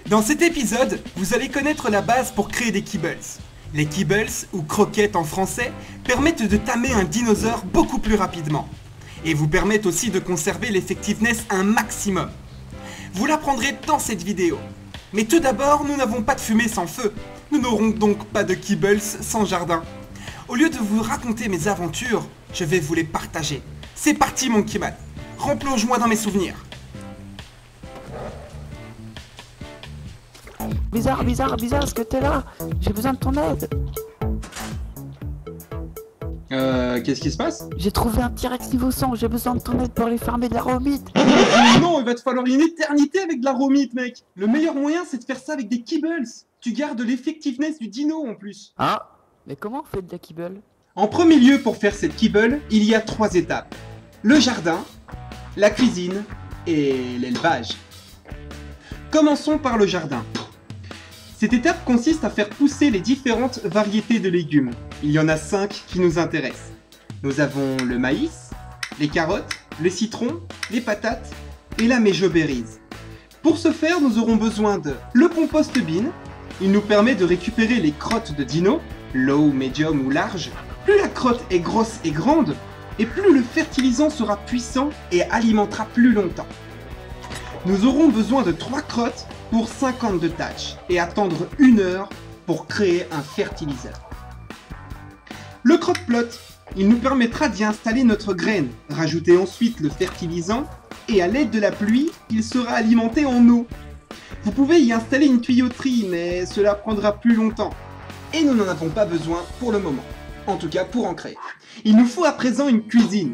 Dans cet épisode, vous allez connaître la base pour créer des kibbles. Les kibbles, ou croquettes en français, permettent de tamer un dinosaure beaucoup plus rapidement. Et vous permettent aussi de conserver l'effectiveness un maximum. Vous l'apprendrez dans cette vidéo. Mais tout d'abord, nous n'avons pas de fumée sans feu. Nous n'aurons donc pas de kibbles sans jardin. Au lieu de vous raconter mes aventures, je vais vous les partager. C'est parti mon Kiman, replonge-moi dans mes souvenirs. Bizarre, est-ce que t'es là? J'ai besoin de ton aide. Qu'est-ce qui se passe? J'ai trouvé un T-Rex niveau 100, j'ai besoin de ton aide pour aller farmer de la romite. Non, il va te falloir une éternité avec de la romite, mec. Le meilleur moyen, c'est de faire ça avec des kibbles. Tu gardes l'effectiveness du dino en plus. Ah, mais comment on fait de la kibble? En premier lieu, pour faire cette kibble, il y a 3 étapes. Le jardin, la cuisine et l'élevage. Commençons par le jardin. Cette étape consiste à faire pousser les différentes variétés de légumes. Il y en a 5 qui nous intéressent. Nous avons le maïs, les carottes, le citron, les patates et la méjoberries. Pour ce faire, nous aurons besoin de le compost bin. Il nous permet de récupérer les crottes de dino, low, medium ou large. Plus la crotte est grosse et grande, et plus le fertilisant sera puissant et alimentera plus longtemps. Nous aurons besoin de 3 crottes pour 52 tâches et attendre 1 heure pour créer un fertiliseur. Le croque-plot, il nous permettra d'y installer notre graine, rajouter ensuite le fertilisant et à l'aide de la pluie, il sera alimenté en eau. Vous pouvez y installer une tuyauterie mais cela prendra plus longtemps et nous n'en avons pas besoin pour le moment, en tout cas pour en créer. Il nous faut à présent une cuisine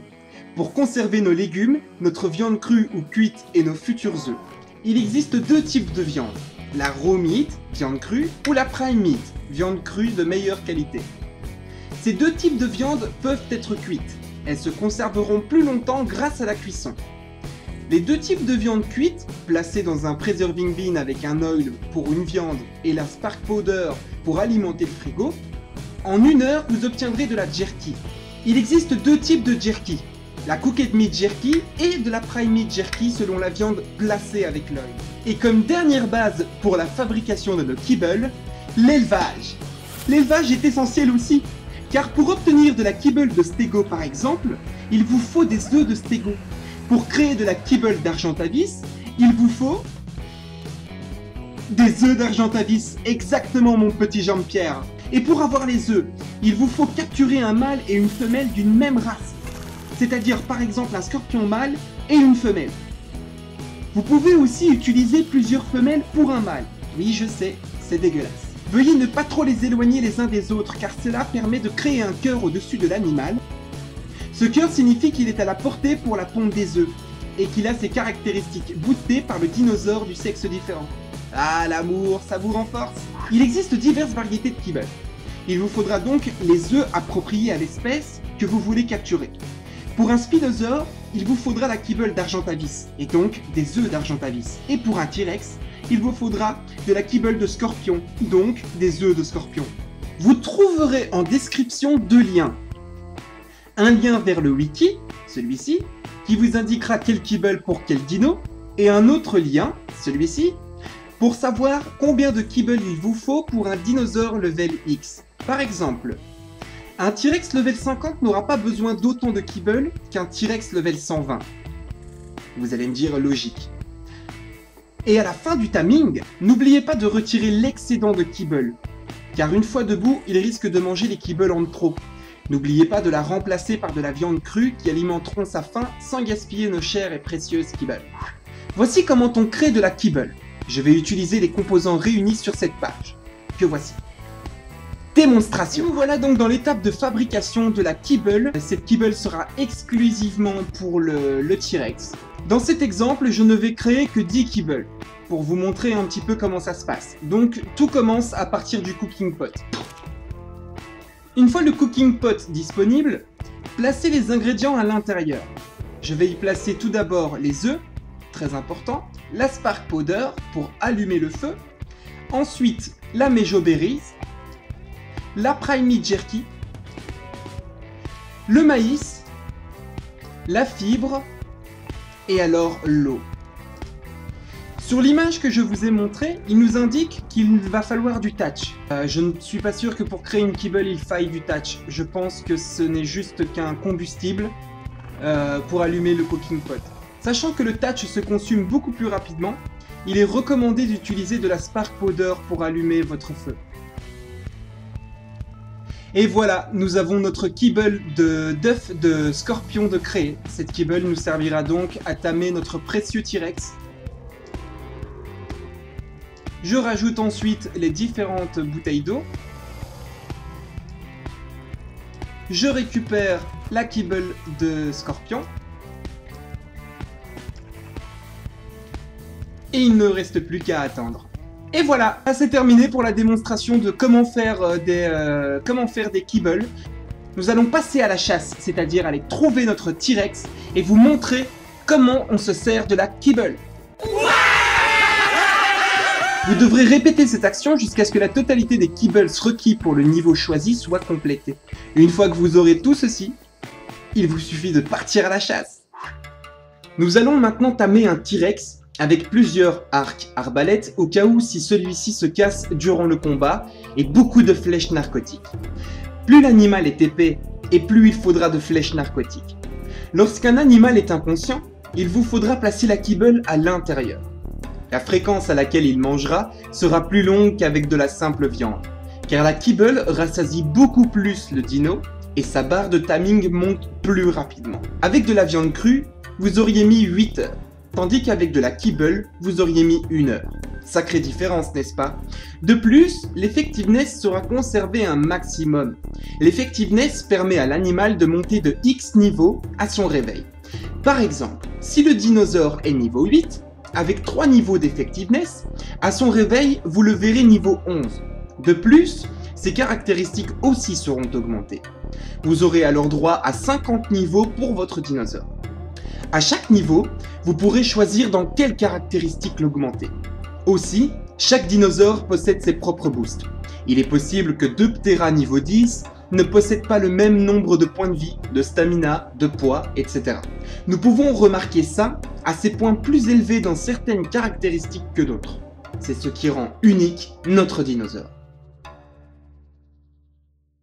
pour conserver nos légumes, notre viande crue ou cuite et nos futurs œufs. Il existe 2 types de viande, la raw meat, viande crue, ou la prime meat, viande crue de meilleure qualité. Ces 2 types de viande peuvent être cuites. Elles se conserveront plus longtemps grâce à la cuisson. Les 2 types de viande cuite, placées dans un preserving bin avec un oil pour une viande et la spark powder pour alimenter le frigo, en 1 heure vous obtiendrez de la jerky. Il existe 2 types de jerky, la cooked meat jerky et de la prime meat jerky selon la viande glacée avec l'oil. Et comme dernière base pour la fabrication de nos kibbles, l'élevage. L'élevage est essentiel aussi, car pour obtenir de la kibble de stego par exemple, il vous faut des œufs de stego. Pour créer de la kibble d'argentavis, il vous faut des œufs d'argentavis, exactement mon petit Jean-Pierre. Et pour avoir les œufs, il vous faut capturer un mâle et une femelle d'une même race. C'est-à-dire par exemple un scorpion mâle et une femelle. Vous pouvez aussi utiliser plusieurs femelles pour un mâle. Oui, je sais, c'est dégueulasse. Veuillez ne pas trop les éloigner les uns des autres car cela permet de créer un cœur au-dessus de l'animal. Ce cœur signifie qu'il est à la portée pour la ponte des œufs et qu'il a ses caractéristiques boostées par le dinosaure du sexe différent. Ah, l'amour, ça vous renforce. Il existe diverses variétés de kibbles. Il vous faudra donc les œufs appropriés à l'espèce que vous voulez capturer. Pour un spinosaure, il vous faudra la kibble d'argentavis, et donc des œufs d'argentavis. Et pour un T-Rex, il vous faudra de la kibble de scorpion, donc des œufs de scorpion. Vous trouverez en description 2 liens. Un lien vers le wiki, celui-ci, qui vous indiquera quel kibble pour quel dino, et un autre lien, celui-ci, pour savoir combien de kibble il vous faut pour un dinosaure level X. Par exemple, un T-Rex level 50 n'aura pas besoin d'autant de kibble qu'un T-Rex level 120. Vous allez me dire logique. Et à la fin du timing, n'oubliez pas de retirer l'excédent de kibble, car une fois debout, il risque de manger les kibbles en trop. N'oubliez pas de la remplacer par de la viande crue qui alimenteront sa faim sans gaspiller nos chères et précieuses kibbles. Voici comment on crée de la kibble. Je vais utiliser les composants réunis sur cette page, que voici. Démonstration. Nous voilà donc dans l'étape de fabrication de la kibble. Cette kibble sera exclusivement pour le T-Rex. Dans cet exemple, je ne vais créer que 10 kibbles, pour vous montrer un petit peu comment ça se passe. Donc tout commence à partir du cooking pot. Une fois le cooking pot disponible, placez les ingrédients à l'intérieur. Je vais y placer tout d'abord les œufs, très important, la spark powder pour allumer le feu, ensuite la méjoberries, la prime meat jerky, le maïs, la fibre et alors l'eau. Sur l'image que je vous ai montrée, il nous indique qu'il va falloir du touch. Je ne suis pas sûr que pour créer une Kibble il faille du touch. Je pense que ce n'est juste qu'un combustible pour allumer le cooking pot. Sachant que le touch se consume beaucoup plus rapidement, il est recommandé d'utiliser de la spark powder pour allumer votre feu. Et voilà, nous avons notre Kibble d'œuf de scorpion de créer. Cette Kibble nous servira donc à tamer notre précieux T-Rex. Je rajoute ensuite les différentes bouteilles d'eau. Je récupère la Kibble de scorpion. Et il ne reste plus qu'à attendre. Et voilà, c'est terminé pour la démonstration de comment faire des Kibble. Nous allons passer à la chasse, c'est-à-dire aller trouver notre T-Rex et vous montrer comment on se sert de la Kibble. Vous devrez répéter cette action jusqu'à ce que la totalité des Kibbles requis pour le niveau choisi soit complétée. Une fois que vous aurez tout ceci, il vous suffit de partir à la chasse. Nous allons maintenant tamer un T-Rex avec plusieurs arcs arbalètes au cas où si celui-ci se casse durant le combat et beaucoup de flèches narcotiques. Plus l'animal est épais et plus il faudra de flèches narcotiques. Lorsqu'un animal est inconscient, il vous faudra placer la Kibble à l'intérieur. La fréquence à laquelle il mangera sera plus longue qu'avec de la simple viande, car la Kibble rassasie beaucoup plus le dino et sa barre de timing monte plus rapidement. Avec de la viande crue, vous auriez mis 8 heures, tandis qu'avec de la Kibble, vous auriez mis 1 heure. Sacrée différence, n'est-ce pas? De plus, l'effectiveness sera conservée un maximum. L'effectiveness permet à l'animal de monter de X niveaux à son réveil. Par exemple, si le dinosaure est niveau 8, avec 3 niveaux d'effectiveness, à son réveil, vous le verrez niveau 11. De plus, ses caractéristiques aussi seront augmentées. Vous aurez alors droit à 50 niveaux pour votre dinosaure. À chaque niveau, vous pourrez choisir dans quelles caractéristiques l'augmenter. Aussi, chaque dinosaure possède ses propres boosts. Il est possible que 2 Ptera niveau 10 ne possèdent pas le même nombre de points de vie, de stamina, de poids, etc. Nous pouvons remarquer ça à ces points plus élevés dans certaines caractéristiques que d'autres. C'est ce qui rend unique notre dinosaure.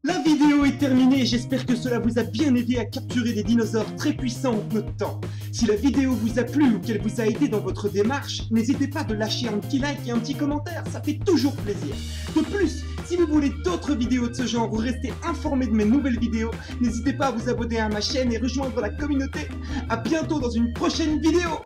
La vidéo est terminée, j'espère que cela vous a bien aidé à capturer des dinosaures très puissants en peu de temps. Si la vidéo vous a plu ou qu'elle vous a aidé dans votre démarche, n'hésitez pas de lâcher un petit like et un petit commentaire, ça fait toujours plaisir. De plus, si vous voulez d'autres vidéos de ce genre ou rester informé de mes nouvelles vidéos, n'hésitez pas à vous abonner à ma chaîne et rejoindre la communauté. A bientôt dans une prochaine vidéo.